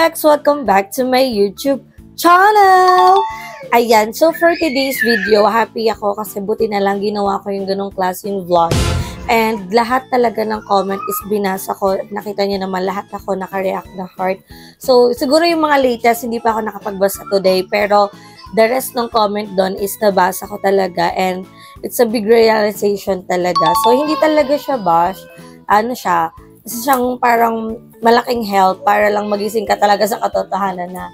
Rex! Welcome back to my YouTube channel! Ayan, so for today's video, happy ako kasi buti na lang ginawa ko yung ganong klaseng vlog. And lahat talaga ng comment is binasa ko. Nakita niyo naman lahat ako naka-react na heart. So siguro yung mga latest, hindi pa ako nakapagbasa today. Pero the rest ng comment doon is nabasa ko talaga. And it's a big realization talaga. So hindi talaga siya bash. Ano siya? Isa siyang parang malaking help para lang magising ka talaga sa katotohanan na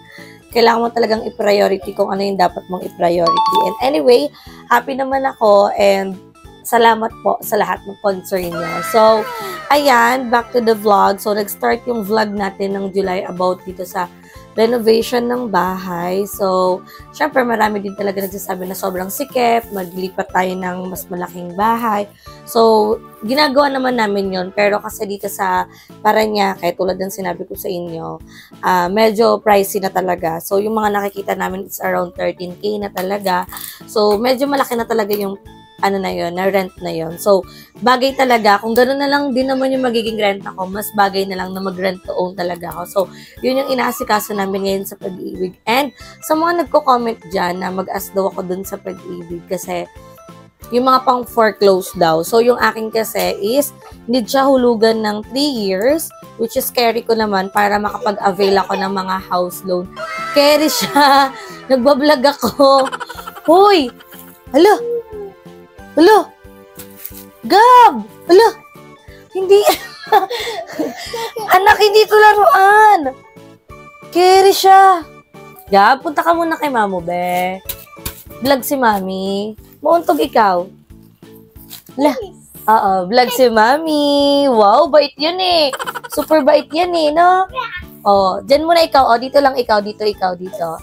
kailangan mo talagang i-priority kung ano yung dapat mong i-priority. And anyway, happy naman ako and salamat po sa lahat ng concern niyo. So, ayan, back to the vlog. So, nag-start yung vlog natin ng July about dito sa renovation ng bahay. So, syempre marami din talaga nagsasabi na sobrang sikip, maglipat tayo ng mas malaking bahay. So, ginagawa naman namin yon, pero kasi dito sa Parañaque, tulad ng sinabi ko sa inyo, medyo pricey na talaga. So, yung mga nakikita namin is around 13K na talaga. So, medyo malaki na talaga yung ano na yun, na rent na yun. So, bagay talaga, kung gano'n na lang din naman yung magiging rent ako, mas bagay na lang na mag-rent to own talaga ako. So, yun yung inaasikaso namin ngayon sa Pag-ibig. And, sa mga nagko-comment dyan na mag-ask daw ako dun sa Pag-ibig kasi yung mga pang foreclose daw. So, yung akin kasi is, need siya hulugan ng 3 years, which is carry ko naman para makapag-avail ako ng mga house loan. Carry siya. Nagbablog ako. Hoy! Hala! Hala! Gab! Hala! Hindi. Anak, hindi ito laruan. Carry siya. Gab, punta ka muna kay mamo, be. Vlog si mami. Mauntog ikaw. Hala. Oo, vlog si mami. Wow, bait yun eh. Super bait yan eh, no? Oh, dyan muna ikaw. Oh, dito lang ikaw. Dito ikaw, dito.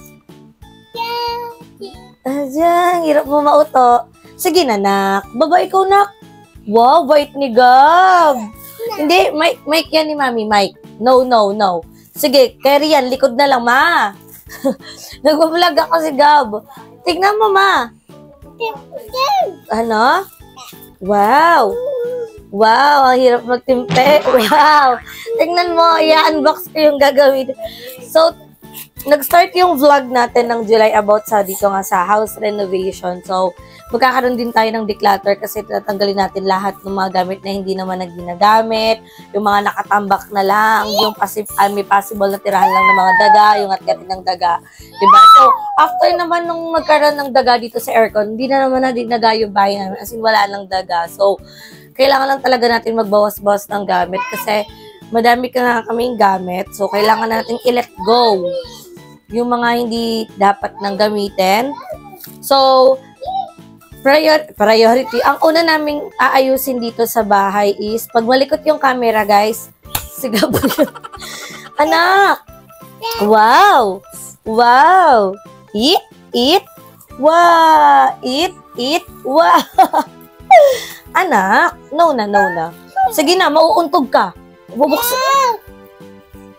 Diyan, hirap mo mauto. Sige na, nak. Baba ikaw, nak. Wow, bait ni Gab. Hindi, mic yan ni mami, mic. No, no, no. Sige, carry yan. Likod na lang, ma. Nag-vlog ako si Gab. Tignan mo, ma. Ano? Wow. Wow, ang hirap magtimpe. Wow. Tignan mo, i-unbox ko yung gagawin. So, nag-start yung vlog natin ng July about sa dito nga sa house renovation. So, magkakaroon din tayo ng declutter kasi tatanggalin natin lahat ng mga gamit na hindi naman na ginagamit, yung mga nakatambak na lang, yung may possible na tirahan lang ng mga daga, yung atgatin ng daga. Diba? So, after naman nung magkaroon ng daga dito sa aircon, hindi na naman na dinaga yung bahay namin, as in wala lang daga. So, kailangan lang talaga natin magbawas-bawas ng gamit kasi madami ka nga kaming gamit. So, kailangan natin i-let go yung mga hindi dapat nang gamitin. So, priority. Ang una naming aayusin dito sa bahay is, pag malikot yung camera, guys, sigabo yun. Anak! Wow! Wow! Eat! Wow! Eat! Wow! Anak! No na. Sige na, mauuntog ka.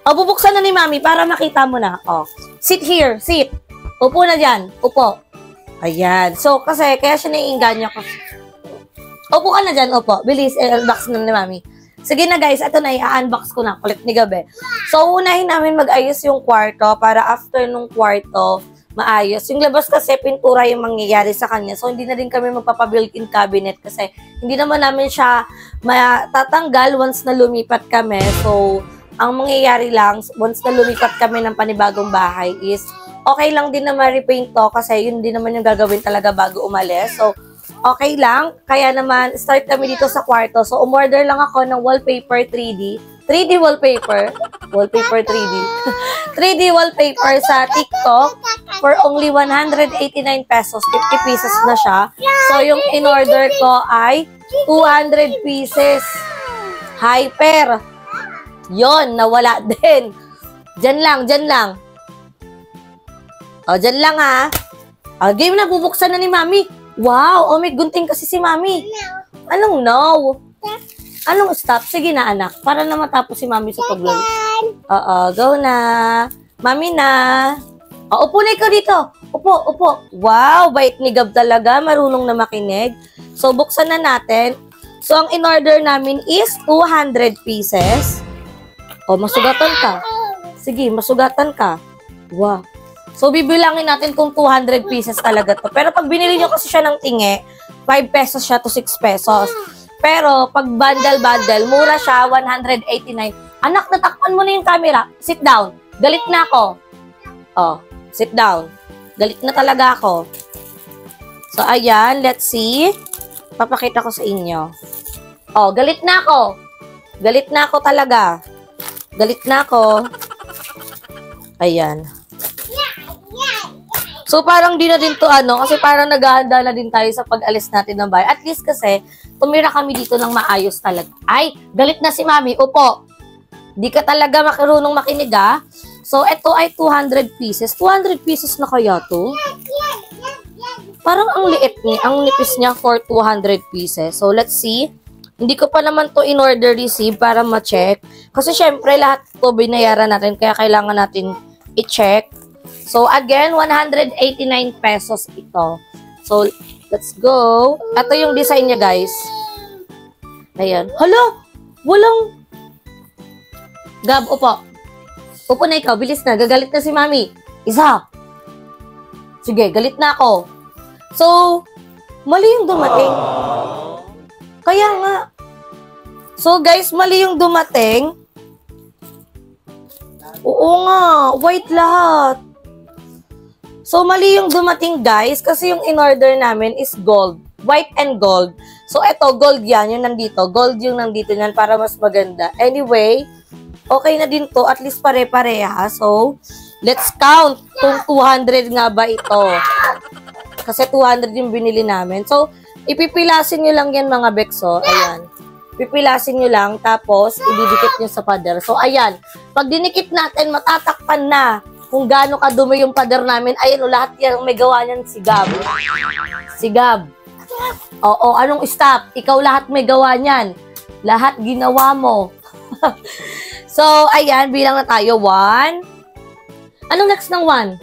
Bubuksan na ni mami para makita mo na. Oh. Sit here, sit. Upo na dyan. Upo. Ayan. So, kasi, kaya siya naiinganyo ko. Upo ka na dyan, upo. Bilis, unbox na ni mami. Sige na guys, ito na, i-unbox ko na. Kulit ni Gabi. So, unahin namin mag-ayos yung kwarto para after nung kwarto, maayos. Yung labas kasi, pintura yung mangyayari sa kanya. So, hindi na rin kami magpapabuilt-in cabinet kasi hindi naman namin siya matatanggal once na lumipat kami. So, ang mangyayari lang, once na lumipat kami ng panibagong bahay is, okay lang din na ma-repaint to kasi yun din naman yung gagawin talaga bago umalis. So, okay lang. Kaya naman, start kami dito sa kwarto. So, umorder lang ako ng wallpaper 3D. 3D wallpaper. Wallpaper 3D. 3D wallpaper sa TikTok for only 189 pesos. 50 pieces na siya. So, yung in-order ko ay 200 pieces. Hyper. Yon, nawala din. Dyan lang. O, dyan lang ha. O, game na, bubuksan na ni mami. Wow, may gunting kasi si mami. Anong no? Anong stop? Sige na anak, para na matapos si mami sa pag-vlog. Oo, go na. Mami na. O, upo na ikaw dito. Upo. Wow, bait ni Gab talaga. Marunong na makinig. So, buksan na natin. So, ang in-order namin is 200 pieces. O, masugatan ka. Sige, masugatan ka. Wow. So, bibilangin natin kung 200 pieces talaga to. Pero pag binili nyo kasi siya ng tingi, 5 pesos siya to 6 pesos. Pero, pag bundle-bundle, mura siya, 189. Anak, natakpan mo na yung camera. Sit down. Galit na ako. Oh, sit down. Galit na talaga ako. So, ayan. Let's see. Papakita ko sa inyo. Oh, galit na ako. Galit na ako talaga. Galit na ako. Ayan. So, parang di na din to kasi parang naghahanda na din tayo sa pag-alis natin ng bahay. At least kasi, tumira kami dito ng maayos talaga. Ay, galit na si Mami. Upo. Di ka talaga makarunong makinig, ah. So, ito ay 200 pieces. 200 pieces na kaya to? Parang ang liit niya. Ang nipis niya for 200 pieces. So, let's see. Hindi ko pa naman to in-order receive para ma-check. Kasi syempre, lahat to binayaran natin. Kaya kailangan natin i-check. So, again, 189 pesos ito. So, let's go. Ito yung design niya, guys. Ayan. Hala! Walang... Gab, upo. Upo na ikaw. Bilis na. Gagalit na si Mami. Isa. Sige, galit na ako. So, mali yung dumating. Kaya nga. So, guys, mali yung dumating. Oo nga. White lahat. So, mali yung dumating, guys, kasi yung in-order namin is gold. White and gold. So, eto, gold yan, yung nandito. Gold yung nandito yan para mas maganda. Anyway, okay na din to. At least pare-pareha. So, let's count kung 200 nga ba ito. Kasi 200 yung binili namin. So, ipipilasin nyo lang yan, mga bekso. Ayan. Pipilasin nyo lang, tapos, ididikit nyo sa pader. So, ayan. Pag dinikit natin, matatakpan na kung gaano kadumi yung pader namin. Ayun, lahat yan, may gawa niyan si Gab. Si Gab. Oo, anong stop? Ikaw lahat may gawa niyan. Lahat ginawa mo. So, ayan, bilang na tayo. 1. Anong next ng 1?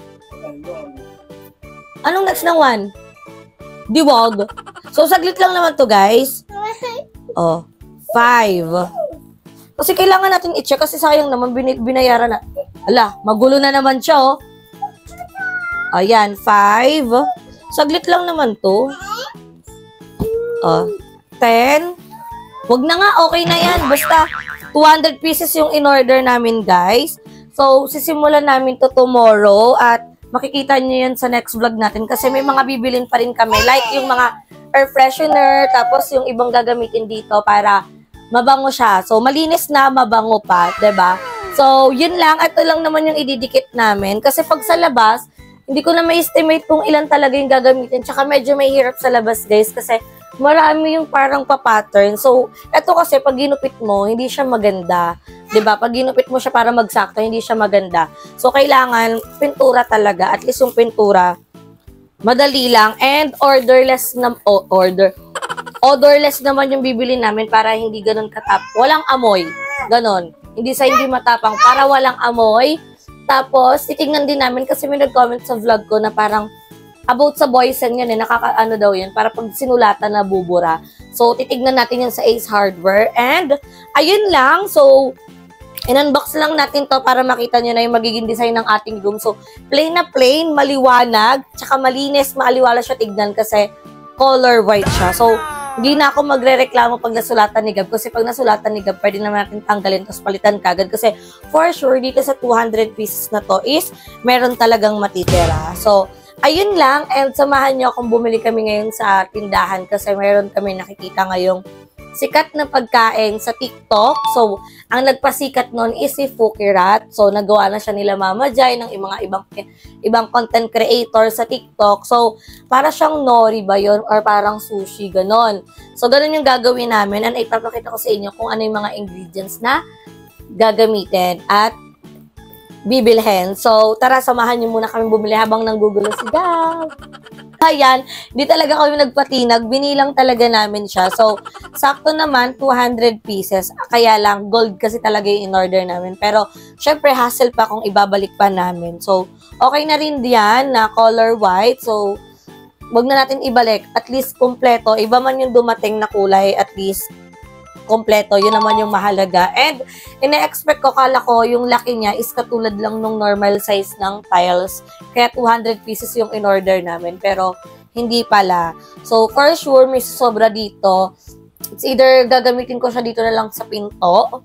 Anong next ng 1? Diwag. So, saglit lang naman to, guys. Oh, 5. Kasi kailangan natin i-check kasi sayang naman binayaran na. Ala, magulo na naman siya, oh. Ayan, 5. Saglit lang naman to. 10. Wag na nga, okay na yan. Basta, 200 pieces yung in-order namin, guys. So, sisimulan namin to tomorrow at makikita nyo yan sa next vlog natin kasi may mga bibilin pa rin kami. Like yung mga air freshener, tapos yung ibang gagamitin dito para mabango siya. So, malinis na, mabango pa, 'di ba? So, yun lang. Ito lang naman yung ididikit namin. Kasi pag sa labas, hindi ko na ma-estimate kung ilan talaga yung gagamitin. Tsaka medyo may hirap sa labas, guys. Kasi marami yung parang pa-pattern. So, ito kasi pag ginupit mo, hindi siya maganda. 'Di ba? Pag ginupit mo siya para magsakto, hindi siya maganda. So, kailangan pintura talaga. At least yung pintura, madali lang. And odorless naman yung bibili namin para hindi ganun katap. Walang amoy. Ganon. Hindi matapang. Para walang amoy. Tapos, titignan din namin kasi may nag-comment sa vlog ko na parang about sa boysen yan eh. Nakakaano daw yan. Para pag sinulatan na bubura. So, titignan natin yan sa Ace Hardware. And, ayun lang. So, in-unbox lang natin to para makita nyo na yung magiging design ng ating room. So, plain na plain, maliwanag, tsaka malinis, maaliwala siya tignan kasi color white siya. So, hindi na ako magre-reklamo pag nasulatan ni Gab. Kasi pag nasulatan ni Gab, pwede naman natin tanggalin tapos palitan kagad. Kasi for sure, dito sa 200 pieces na to is meron talagang matitira. So, ayun lang. And samahan nyo kung bumili kami ngayon sa tindahan kasi meron kami nakikita ngayong sikat na pagkain sa TikTok. So, ang nagpasikat nun is si Fukirat. So, nagawa na siya nila Mama Jai ng mga ibang content creator sa TikTok. So, para siyang nori ba yun? Or parang sushi, ganon. So, ganon yung gagawin namin. And ipapakita ko sa inyo kung ano yung mga ingredients na gagamitin at bibilhin. So, tara, samahan niyo muna kami bumili habang nanggugulo si Gab. Ayan, hindi talaga kami nagpatinag. Binilang talaga namin siya. So, sakto naman, 200 pieces. Kaya lang, gold kasi talaga yung in-order namin. Pero, syempre, hassle pa kung ibabalik pa namin. So, okay na rin diyan na color white. So, wag na natin ibalik. At least, kompleto. Iba man yung dumating na kulay, at least, kompleto. Yun naman yung mahalaga. And ina-expect ko, kala ko, yung laki niya is katulad lang nung normal size ng tiles. Kaya 200 pieces yung in-order namin. Pero, hindi pala. So, for sure, may sobra dito. It's either gagamitin ko siya dito na lang sa pinto.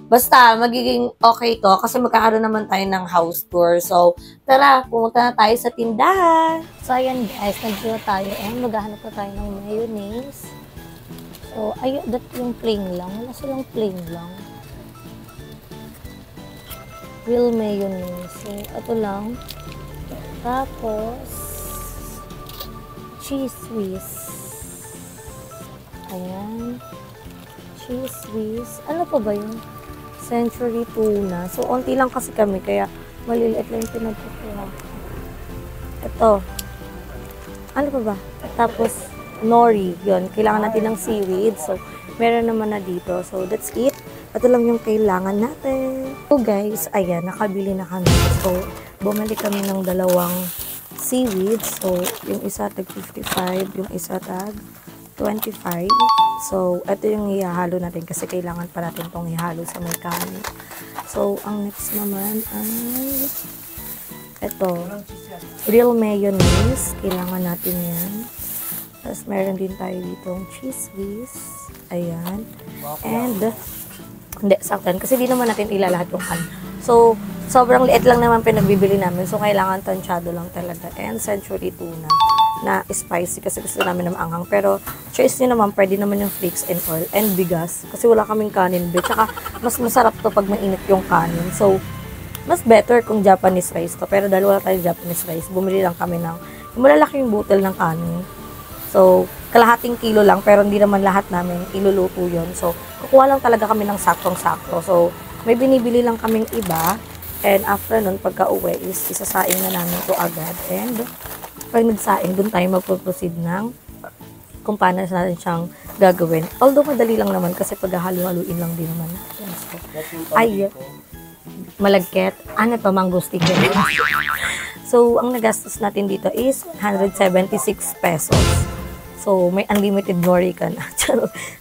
Basta, magiging okay to kasi magkakaroon naman tayo ng house tour. So, tara, pumunta na tayo sa tindahan. So, ayan guys, nag-draw tayo and maghahanap na tayo ng mayonnaise. So, ayun, that yung plain lang. Wala silang plain lang. Real mayonnaise. So, ito lang. Tapos, cheese whiz. Ayan. Cheese whiz. Ano pa ba yun? Century tuna. So, onti lang kasi kami, kaya maliliit lang yung pinagkukuha. Ito. Ano pa ba? Tapos, nori. Yun. Kailangan natin ng seaweed. So, meron naman na dito. So, that's it. Ito lang yung kailangan natin. So, guys, ayan. Nakabili na kami. So, bumili kami ng dalawang seaweed. So, yung isa tag 55, yung isa tag 25. So, ito yung ihahalo natin kasi kailangan pa natin itong ihalo sa may kanin. So, ang next naman ay ito. Real mayonnaise. Kailangan natin yan. Tapos, meron din tayo ditong cheese whiz. Ayan. And, hindi, saktan. Kasi di naman natin ilalahat yung kanin. So, sobrang liit lang naman pinagbibili namin. So, kailangan tansyado lang talaga. And, century tuna na spicy kasi gusto namin ng anghang. Pero, choice nyo naman, pwede naman yung flakes and oil and bigas. Kasi wala kaming kanin, be. Tsaka, mas masarap to pag mainit yung kanin. So, mas better kung Japanese rice to. Pero dahil wala tayong Japanese rice, bumili lang kami ng malalaki yung butel ng kanin. So, kalahating kilo lang, pero hindi naman lahat namin iluluto yun. So, kukuha lang talaga kami ng saktong-sakto. So, may binibili lang kaming iba. And after nun, pagka-uwi is isasaing na namin to agad. And, pag nagsaing, dun tayo magpo-proceed ng kung paano natin siyang gagawin. Although, madali lang naman kasi pag-halu-haluin lang din naman natin. So, ay, malagkit. Ano to, mango stick. So, ang nagastos natin dito is 176 pesos. So, may unlimited nori ka na.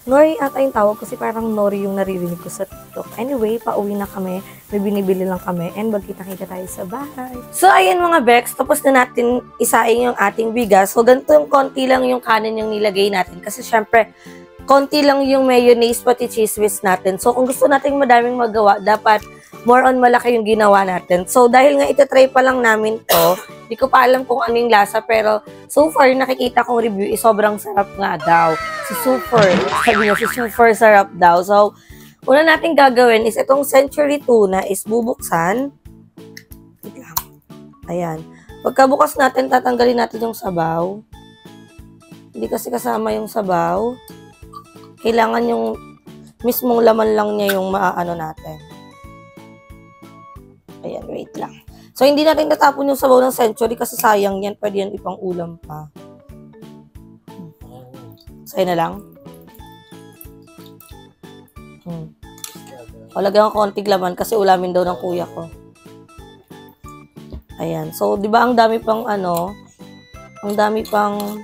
Nori ata yung tawag kasi parang nori yung naririnig ko sa TikTok. Anyway, pauwi na kami. May binibili lang kami and magkita-kita tayo sa bahay. So, ayan mga Bex, tapos na natin isaing yung ating bigas. So, ganito yung konti lang yung kanin yung nilagay natin. Kasi syempre, konti lang yung mayonnaise pati cheese whiz natin. So, kung gusto natin madaming magawa, dapat more on malaki yung ginawa natin. So, dahil nga itatry pa lang namin to, di ko pa alam kung anong lasa, pero so far, nakikita kong review is sobrang sarap nga daw. Sabi niya, super sarap daw. So, una natin gagawin is itong century tuna is bubuksan. Ayan. Pagkabukas natin, tatanggalin natin yung sabaw. Hindi kasi kasama yung sabaw. Kailangan yung mismong laman lang niya yung maaano natin. Ayan, wait lang. So, hindi natin natapon yung sabaw ng century kasi sayang yan. Pwede yan ipang ulam pa. Sa'yo na lang. O, lagyan ko konting laman kasi ulamin daw ng kuya ko. Ayan. So, di ba ang dami pang ang dami pang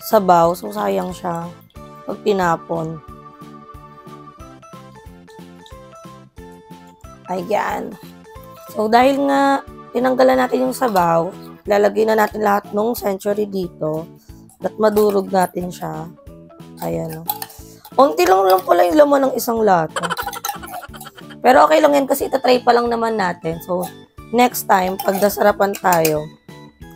sabaw. So, sayang siya pag tinapon. Ayan. So, dahil nga tinanggalan natin yung sabaw, lalagay na natin lahat ng century dito at madurog natin siya. Ayan. Unti lang pala yung laman ng isang lata. Pero okay lang yan kasi itatry pa lang naman natin. So, next time, pag nasarapan tayo,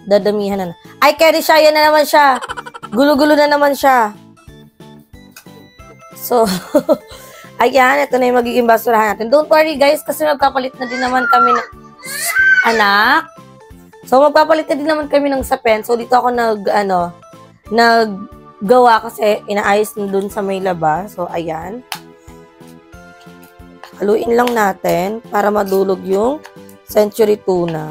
dadamihan na. Ay, carry siya. Yan na naman siya. Gulo-gulo na naman siya. So, ayan, ito na yung magiging basurahan natin. Don't worry guys, kasi magpapalit na din naman kami ng anak. So, magpapalit na din naman kami ng sapen. So, dito ako naggawa kasi inaayos na dun sa may labas. So, ayan. Haluin lang natin para madulog yung century tuna.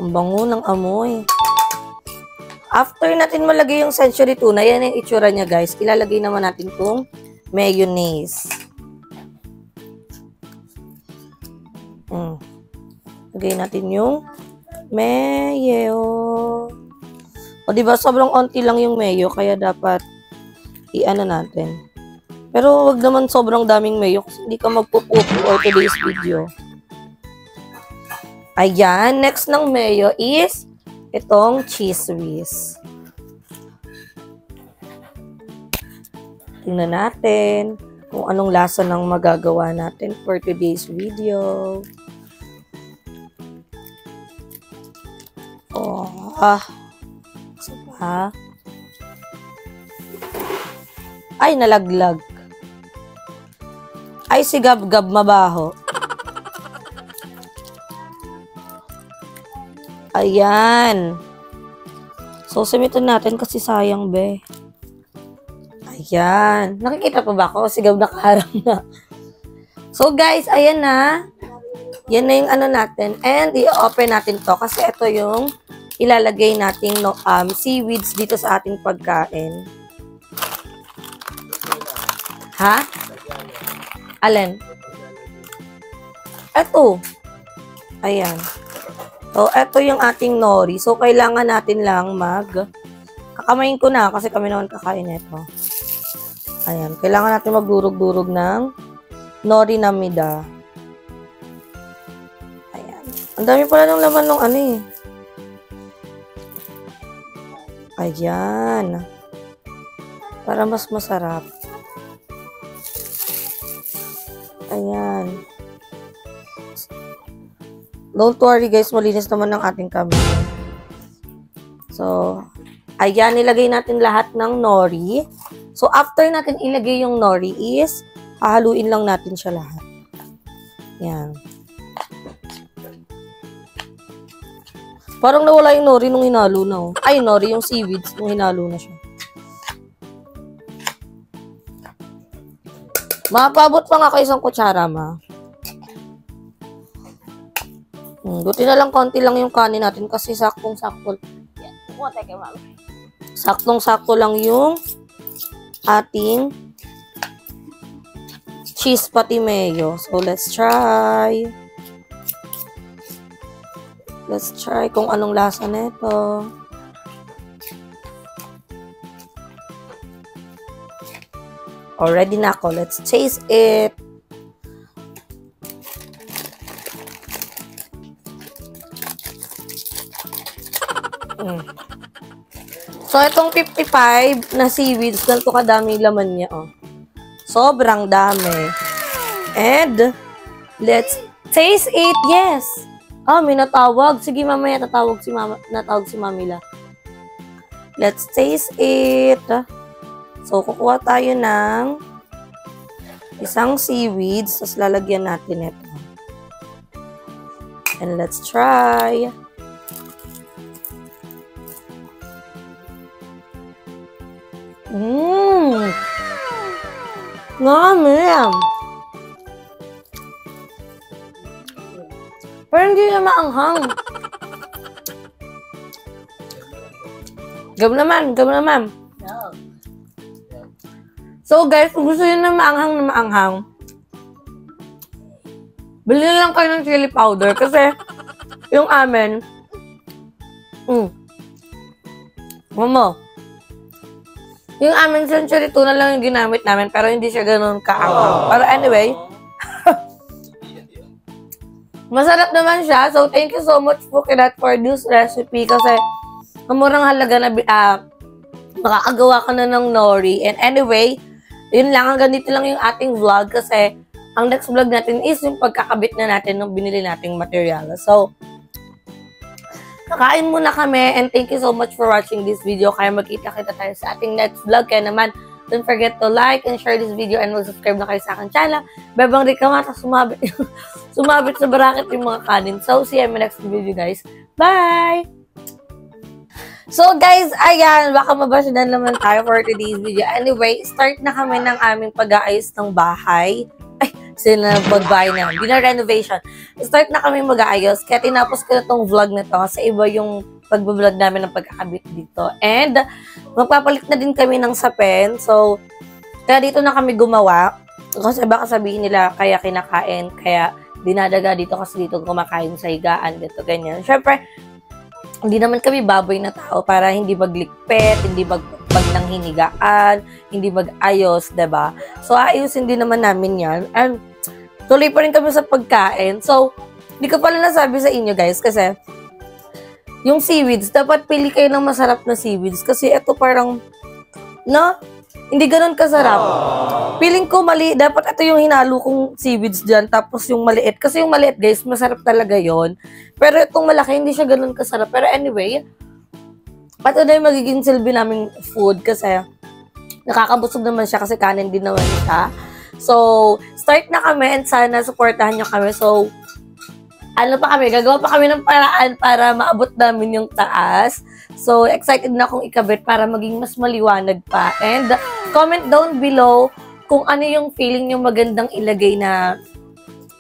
Ang bango ng amoy. After natin malagay yung century tuna, yan yung itsura niya guys. Ilalagay naman natin itong mayonnaise. Lagay natin yung mayo. O, diba, sobrang onti lang yung mayo, kaya dapat i-ano natin. Pero wag naman sobrang daming mayo kasi hindi ka magpupupo for today's video. Ayan, next ng mayo is itong cheese whiz. Tingnan natin kung anong lasa ng magagawa natin for today's video. Isa. Ay, nalaglag. Ay, si Gab-Gab mabaho. Ayan. So, sumitin natin kasi sayang, be. Ayan. Nakikita pa ba ako? Si Gab nakaharang na. So, guys, ayan na. Yan na yung ano natin. And, i-open natin to kasi ito yung ilalagay nating seaweeds dito sa ating pagkain. Ha? Alin? Ito. Ayan. So, ito yung ating nori. So, kailangan natin lang kakamayin ko na kasi kami naman kakain ito. Ayan. Kailangan natin magdurog-durog ng nori namida. Ayan. Ang dami pala ng laman ng ano eh. Ayan. Para mas masarap. Ayan. Don't worry guys, malinis naman ng ating kamay. So, ayan, nilagay natin lahat ng nori. So, after natin ilagay yung nori is, hahaluin lang natin siya lahat. Ayan. Parang nawala yung nori nung hinalo na. Oh. Ay, nori, yung seaweeds nung hinalo na siya. Mapabot pa nga kayo isang kutsara, ma. Buti na lang konti lang yung kanin natin kasi saktong-sakto. Saktong-sakto lang yung ating cheese pati mayo. So, let's try. Let's try kung anong lasa nito. Already na ako. Let's taste it. So, itong 55 na seaweeds, ganito kadami laman niya, oh. Sobrang dami. And, let's taste it. Yes! Ah, may natawag. Sige, mamaya natawag si Mamila. Let's taste it. So, kukuha tayo ng isang seaweeds, tapos lalagyan natin ito. And let's try. Ngam. Pero hindi na maanghang. Gab naman. No. So guys, kung gusto nyo na maanghang, bili na lang kayo ng chili powder kasi yung amin, yung amin century tuna lang yung ginamit namin pero hindi siya ganun kaanghang. Pero anyway, masarap naman siya. So, thank you so much po Kinat for this recipe kasi murang halaga na makakagawa ka na ng nori. And anyway, yun lang. Hanggang dito lang yung ating vlog kasi ang next vlog natin is yung pagkakabit na natin ng binili nating material. So, kakain muna kami and thank you so much for watching this video. Kaya magkita-kita tayo sa ating next vlog. Kaya naman, don't forget to like and share this video and mag-subscribe na kayo sa aking channel. Bebang Rikamata, sumabit sa bracket yung mga kanin. So, see you in my next video, guys. Bye! So, guys, ayan, baka mabasyadan naman tayo for today's video. Anyway, start na kami ng aming pag-aayos ng bahay. Ay, sila pag-bahay na. Di na renovation. Start na kami mag-aayos. Kaya tinapos ko na tong vlog na to kasi iba yung pag-vlog namin ng pagkakabit dito. And, magpapalit na din kami ng sapin. So, kaya dito na kami gumawa. Kasi baka sabihin nila, kaya kinakain, kaya dinadaga dito kasi dito kumakain sa higaan, dito, ganyan. Syempre, hindi naman kami baboy na tao para hindi maglikpit, hindi magpag ng hinigaan, hindi mag-ayos, 'di ba? So, ayusin din naman namin yan. And, tuloy pa rin kami sa pagkain. So, hindi ko pala nasabi sa inyo, guys, kasi, yung seaweeds, dapat pili kayo ng masarap na seaweeds. Kasi, ito parang, hindi ganun kasarap. Feeling ko mali, dapat ito yung hinalo kong seaweeds dyan, tapos yung maliit. Kasi yung maliit, guys, masarap talaga yon. Pero itong malaki, hindi siya ganun kasarap. Pero anyway, ito na yung magiging silbi naming food kasi nakakabusog naman siya kasi kanin din naman siya. So, start na kami and sana supportahan nyo kami. So, gagawa pa kami ng paraan para maabot namin yung taas. So, excited na akong ikabit para maging mas maliwanag pa. And, comment down below kung ano yung feeling yung magandang ilagay na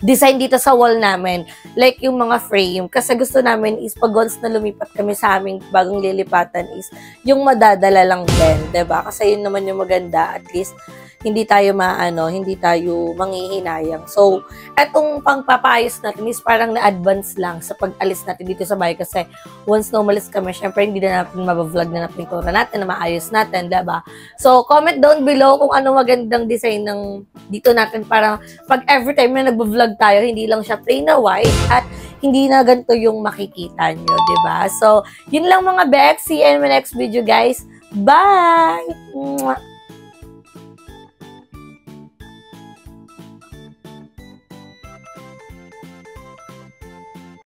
design dito sa wall namin. Like yung mga frame. Kasi gusto namin is pag once na lumipat kami sa aming bagong lilipatan is yung madadala lang din. Diba? Kasi yun naman yung maganda. At least, hindi tayo manghihinayang. So, etong pangpapayos natin is parang na-advance lang sa pag-alis natin dito sa bahay kasi once na umalis kami, syempre hindi na natin mabavlog na pintura natin, na maayos natin, diba? So, comment down below kung ano magandang design ng dito natin para pag every time na nagbo-vlog tayo, hindi lang siya plain na white at hindi na ganito yung makikita nyo, diba? So, yun lang mga Bex. See you in my next video, guys. Bye! Mwah!